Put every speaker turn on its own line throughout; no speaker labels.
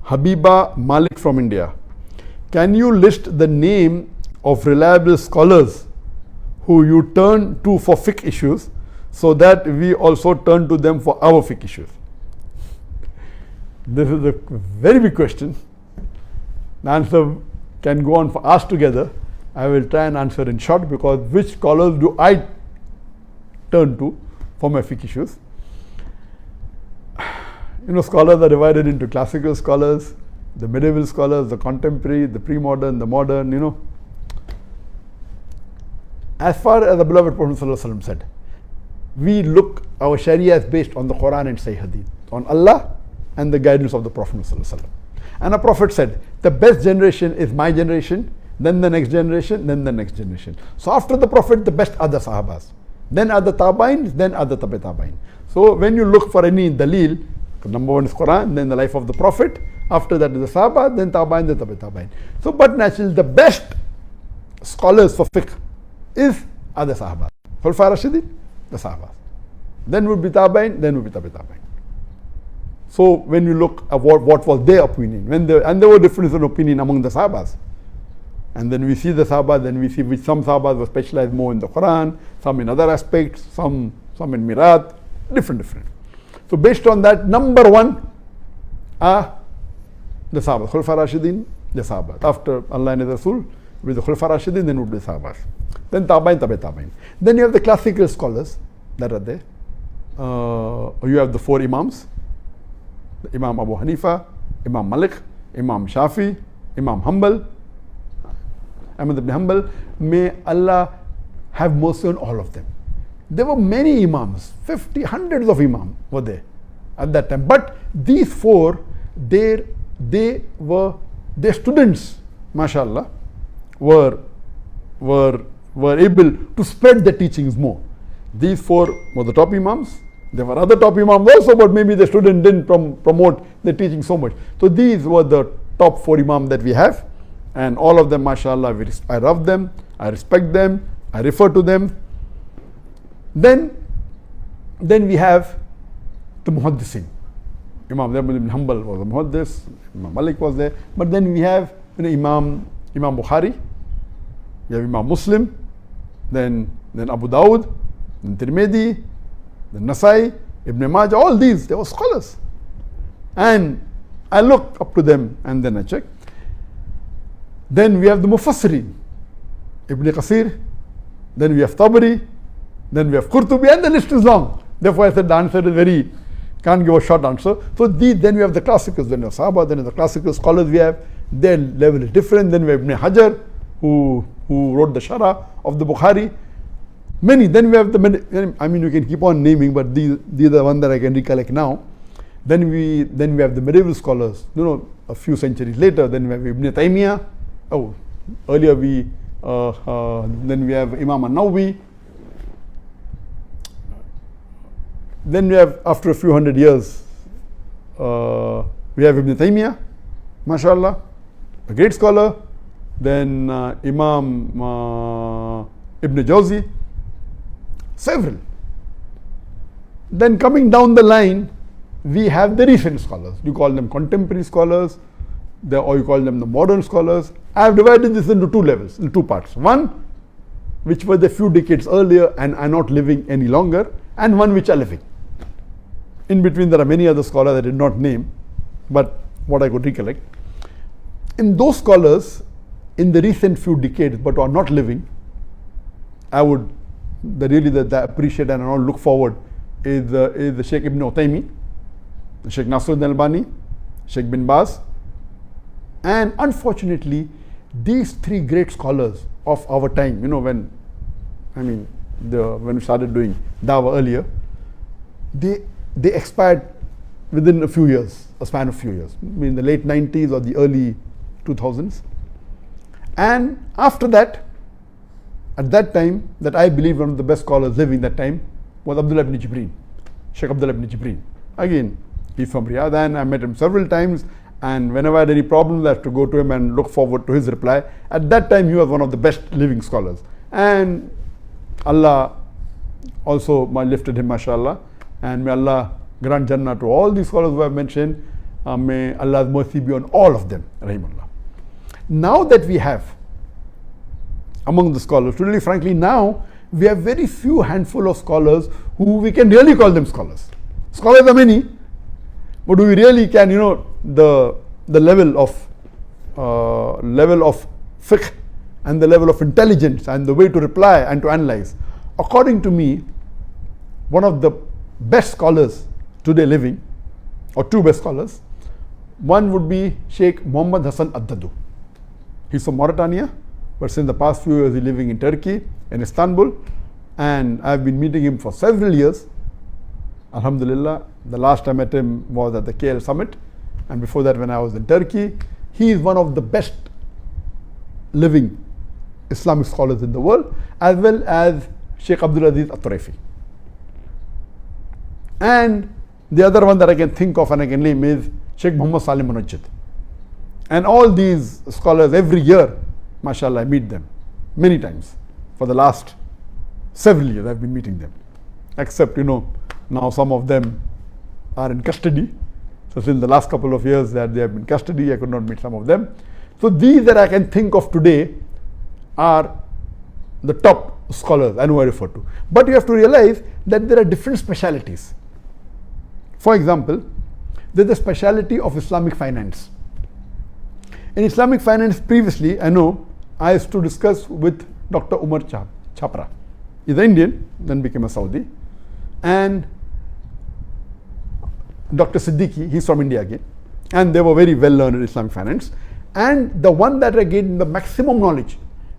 Habiba Malik from India. Can you list the name of reliable scholars who you turn to for fiqh issues so that we also turn to them for our fiqh issues? This is a very big question. The answer can go on for hours together. I will try and answer in short, because which scholars do I turn to for my fiqh issues? Scholars are divided into classical scholars, the medieval scholars, the contemporary, the pre-modern, the modern, As far as the beloved Prophet ﷺ said, we look, our Sharia is based on the Quran and Sahih Hadith, on Allah and the guidance of the Prophet ﷺ. And the Prophet said, the best generation is my generation, then the next generation, then the next generation. So after the Prophet, the best are the Sahabas. Then are the Tabain, then are the Tabi Tabain. So when you look for any dalil, number one is Quran, then the life of the Prophet, after that is the Sahaba, then Tabain, then Tabi Tabain. So but naturally the best scholars for fiqh are the Sahaba. Khulafai Rashidin, the Sahabas. Then would be Tabain, then would be Tabi Tabain. So when you look at what was their opinion, and there were differences in opinion among the Sahabas. And then we see the Sahaba, then we see which some Sahabas were specialized more in the Quran, some in other aspects, some in Mirat, different. So based on that, number one are the Sahaba, Khulafai Rashidin, the Sahaba. After Allah and His Rasul, with the Khulafai Rashidin, then would be Sahabas. Then Tabain, Tabi Tabain. Then you have the classical scholars that are there. You have the four Imams, Imam Abu Hanifa, Imam Malik, Imam Shafi, Imam Hanbal, Ahmad ibn Hanbal. May Allah have mercy on all of them. There were many Imams, 50, hundreds of Imams were there at that time. But these four, their students, mashallah, were able to spread the teachings more. These four were the top Imams. There were other top Imams also, but maybe the student didn't promote the teaching so much. So these were the top four Imams that we have. And all of them, mashallah, I love them, I respect them, I refer to them. Then we have the Muhaddisin. Imam Ahmad ibn Hanbal was a Muhaddis, Imam Malik was there. But then we have Imam Bukhari, we have Imam Muslim, then Abu Dawud, then Tirmidhi, then Nasai, Ibn Majah, all these, they were scholars. And I look up to them and then I check. Then we have the Mufassirin, Ibn Qasir, then we have Tabari, then we have Qurtubi, and the list is long. Therefore I said the answer is can't give a short answer. So then we have the classicals, then we have Sahaba, then the classical scholars we have, their level is different. Then we have Ibn Hajar, who wrote the Sharah of the Bukhari. Many. Then we have you can keep on naming, but these are the ones that I can recollect now. Then we have the medieval scholars, a few centuries later. Then we have Ibn Taymiyyah. Earlier then we have Imam An-Nawawi. Then we have, after a few hundred years, we have Ibn Taymiyyah, mashallah, a great scholar. Then Imam Ibn Jawzi, several. Then coming down the line, we have the recent scholars. You call them contemporary scholars, or you call them the modern scholars. I have divided this into two levels, in two parts. One, which were the few decades earlier and are not living any longer, and one which are living. In between there are many other scholars I did not name, but what I could recollect. In those scholars, in the recent few decades but are not living, I would that I appreciate and I look forward is the Sheikh Ibn Uthaymeen, the Sheikh Nasruddin Albani, Sheikh bin Baz. And unfortunately, these three great scholars of our time, when we started doing Dawah earlier, they expired within a span of few years, in the late 90s or the early 2000s. And after that, at that time, that I believe one of the best scholars living that time was Abdullah ibn Jibreen, Sheikh Abdullah ibn Jibreen. Again, he's from Riyadh, and I met him several times, and whenever I had any problems, I have to go to him and look forward to his reply. At that time, he was one of the best living scholars. And Allah also lifted him, mashallah, and may Allah grant Jannah to all these scholars who I have mentioned. May Allah's mercy be on all of them, rahimahullah. Now that we have among the scholars, truly frankly, now we have very few handful of scholars who we can really call them scholars. Scholars are many, but we really can, the level of fiqh and the level of intelligence and the way to reply and to analyze. According to me, one of the best scholars today living, or two best scholars, one would be Sheikh Muhammad Hassan Addadu. He's from Mauritania, but since the past few years he's living in Turkey, in Istanbul, and I've been meeting him for several years. Alhamdulillah, the last time I met him was at the KL summit, and before that when I was in Turkey. He is one of the best living Islamic scholars in the world, as well as Sheikh Abdul Aziz At-Turaifi. And the other one that I can think of and I can name is Sheikh Muhammad Salim Munajjid. And all these scholars, every year, mashallah, I meet them many times. For the last several years I've been meeting them. Except, now some of them are in custody. So since the last couple of years that they have been in custody, I could not meet some of them. So these that I can think of today are the top scholars I know I refer to. But you have to realize that there are different specialities. For example, there's the speciality of Islamic finance. In Islamic finance previously, I know I used to discuss with Dr. Umar Chapra. He's Indian, then became a Saudi. And Dr. Siddiqui, he's from India again. And they were very well learned in Islamic finance. And the one that I gained the maximum knowledge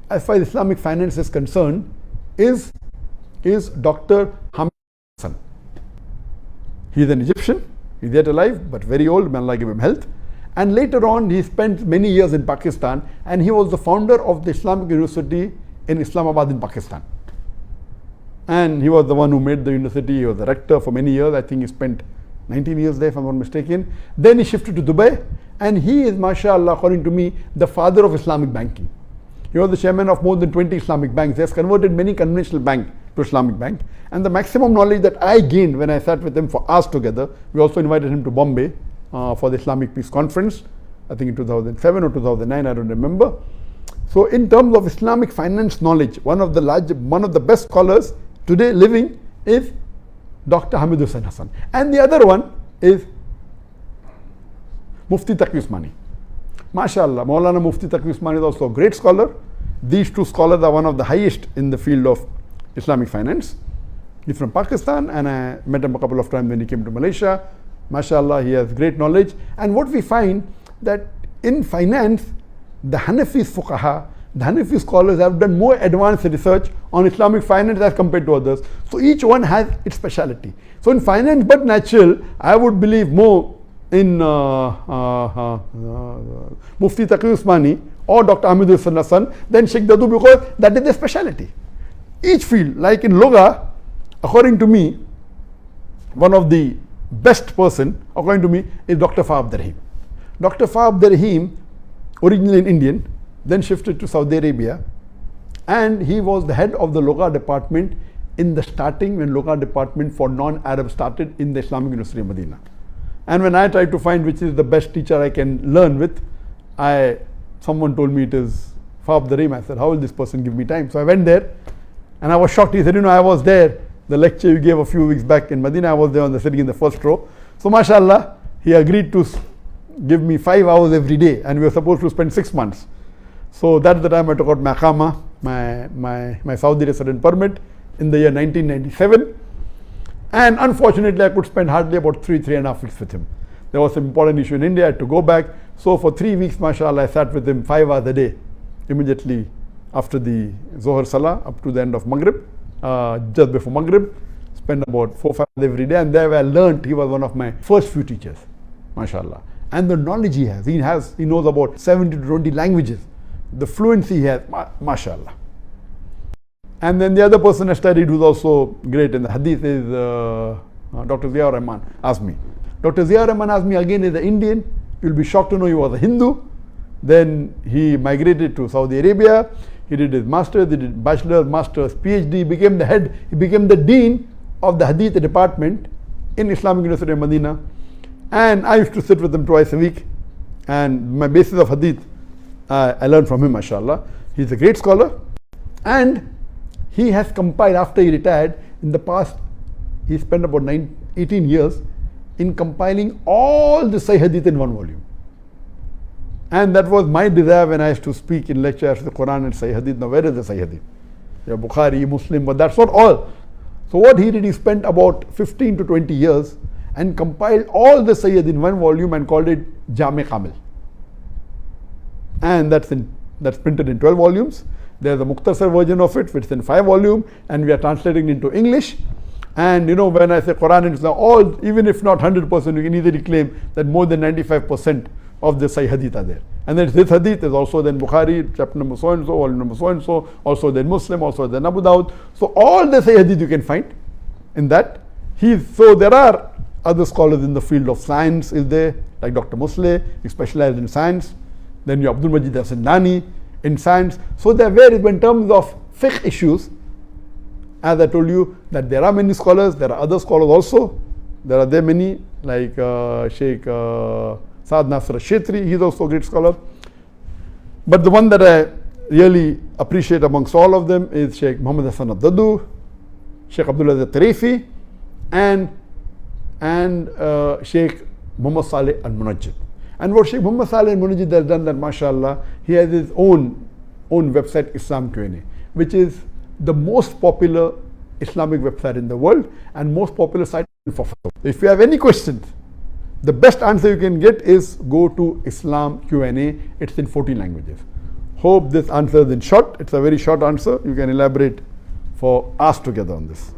as far as Islamic finance is concerned is Dr. Hamid Hassan. He's an Egyptian, he's yet alive, but very old, may Allah give him health. And later on, he spent many years in Pakistan, and he was the founder of the Islamic University in Islamabad in Pakistan. And he was the one who made the university, he was the rector for many years. I think he spent 19 years there, if I'm not mistaken. Then he shifted to Dubai, and he is, mashallah, according to me, the father of Islamic banking. He was the chairman of more than 20 Islamic banks. He has converted many conventional banks to Islamic bank. And the maximum knowledge that I gained when I sat with him for hours together, we also invited him to Bombay for the Islamic Peace Conference, I think in 2007 or 2009, I don't remember. So in terms of Islamic finance knowledge, one of the best scholars today living is Dr. Hamid Hussain Hassan. And the other one is Mufti Taqi Usmani. MashaAllah, Maulana Mufti Taqi Usmani is also a great scholar. These two scholars are one of the highest in the field of Islamic finance. He's from Pakistan, and I met him a couple of times when he came to Malaysia. MashaAllah, he has great knowledge. And what we find that in finance, the Hanafi fuqaha, the Hanafi scholars have done more advanced research on Islamic finance as compared to others. So each one has its speciality. So in finance, but natural, I would believe more in Mufti Taqi Usmani or Dr. Hamid Hussain Hassan than Sheikh Dadu, because that is their speciality. Each field, like in Loga, according to me, one of the best person, according to me, is Dr. Fa Abdurrahim. Dr. Fa Abdurrahim, originally an Indian, then shifted to Saudi Arabia, and he was the head of the Loga department in the starting when Loga department for non-Arab started in the Islamic University of Medina. And when I tried to find which is the best teacher I can learn with, someone told me it is Fa Abdurrahim. I said, how will this person give me time? So I went there, and I was shocked. He said, I was there. The lecture you gave a few weeks back in Medina, I was there sitting in the first row. So mashallah, he agreed to give me 5 hours every day, and we were supposed to spend 6 months. So that's the time I took out my Iqama, my Saudi resident permit in the year 1997. And unfortunately, I could spend hardly about 3.5 weeks with him. There was some important issue in India, I had to go back. So for 3 weeks, mashallah, I sat with him 5 hours a day, immediately after the Zohar Salah up to the end of Maghrib, just before Maghrib. Spent about 4 or 5 hours every day, and there I learned. He was one of my first few teachers, mashallah. And the knowledge he knows about 70 to 20 languages. The fluency he has, mashallah. And then the other person I studied who's also great in the hadith is Dr. Ziaur Rahman Azmi. Dr. Ziaur Rahman Azmi again is an Indian. You'll be shocked to know he was a Hindu. Then he migrated to Saudi Arabia. He did his master's, he did bachelor's, master's, PhD. He became the dean of the hadith department in Islamic University of Medina. And I used to sit with him twice a week, and my basis of hadith, I learned from him, mashallah. He's a great scholar, and he has compiled, after he retired, in the past, he spent about 18 years in compiling all the Sahih Hadith in one volume. And that was my desire when I used to speak in lectures, the Quran and Sahih Hadith. Now, where is the Sahih Hadith? Yeah, Bukhari, Muslim, but that's not all. So what he did, he spent about 15 to 20 years and compiled all the Sahih Hadith in one volume and called it Jami Kamil. And that's printed in 12 volumes. There's a Mukhtasar version of it, which is in 5 volumes, and we are translating into English. And when I say Quran and Islam, all, even if not 100%, you can easily claim that more than 95% of the Sahih Hadith are there. And then this Hadith is also then Bukhari, chapter number so and so, volume number so and so, also then Muslim, also then Abu Dawud. So all the Sahih Hadith you can find in that. So there are other scholars in the field of science, is there, like Dr. Musleh, he specialized in science. Then you Abdul Majid Asindani in science. So there are various, in terms of fiqh issues, as I told you, that there are many scholars, there are other scholars also. There are many, like Sheikh Saad Nasr al-Shetri, he's also a great scholar. But the one that I really appreciate amongst all of them is Sheikh Muhammad Hassan al-Dadu, Sheikh Abdullah al-Tarifi, and Sheikh Muhammad Saleh al-Munajjid. And what Sheikh Muhammad Saleh al-Munajjid has done, that mashallah, he has his own website, Islam Q&A, which is the most popular Islamic website in the world and most popular site for fatwa. If you have any questions, the best answer you can get is go to Islam Q&A. It's in 14 languages. Hope this answer is in short. It's a very short answer. You can elaborate for hours together on this.